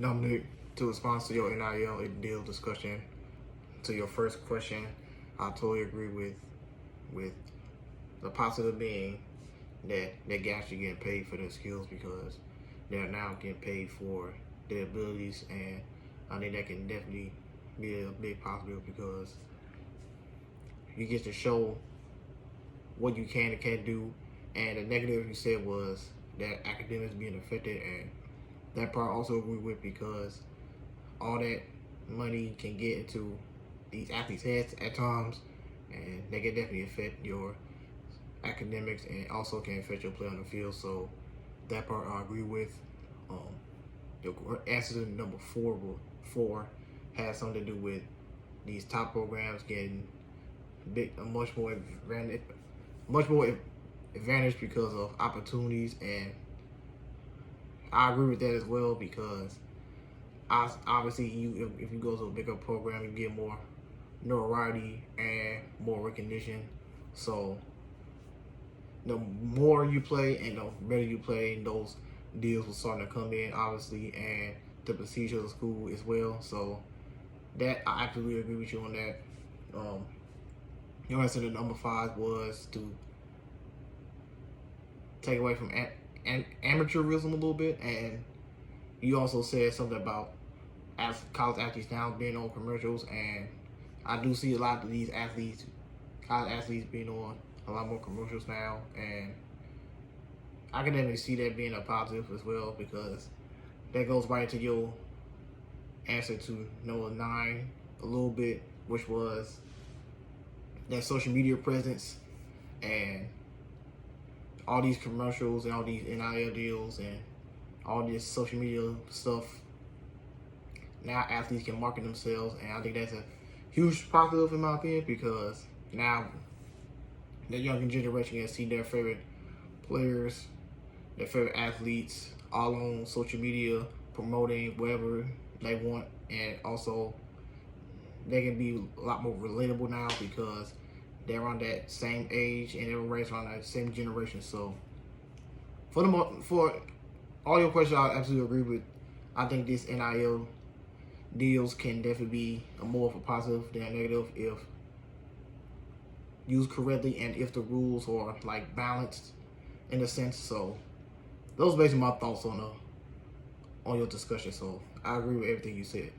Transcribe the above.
Dominic. To respond to your NIL deal discussion, to your first question, I totally agree with the positive being that they're actually getting paid for their skills because they're now getting paid for their abilities, and I think that can definitely be a big positive because you get to show what you can and can't do. And the negative you said was that academics being affected, and that part I also agree with because all that money can get into these athletes' heads at times, and they can definitely affect your academics and also can affect your play on the field. So that part I agree with. Your answer to number four has something to do with these top programs getting much more advantage because of opportunities, and I agree with that as well because obviously if you go to a bigger program, you get more notoriety and more recognition. So the more you play and the better you play, those deals will start to come in, obviously, and the prestige of the school as well. So that I absolutely agree with you on that. Your answer to number 5 was to take away from amateurism a little bit, and you also said something about college athletes now being on commercials, and I do see a lot of these college athletes being on a lot more commercials now, and I can definitely see that being a positive as well because that goes right into your answer to number 9 a little bit, which was that social media presence and all these commercials and all these NIL deals and all this social media stuff. Now athletes can market themselves, and I think that's a huge positive in my opinion because now the younger generation can see their favorite players, their favorite athletes all on social media promoting whatever they want, and also they can be a lot more relatable now because they're on that same age and they're raised on that same generation. So for all your questions, I absolutely agree with. I think this NIL deals can definitely be more of a positive than a negative if used correctly and if the rules are like balanced in a sense. So those are basically my thoughts on your discussion. So I agree with everything you said.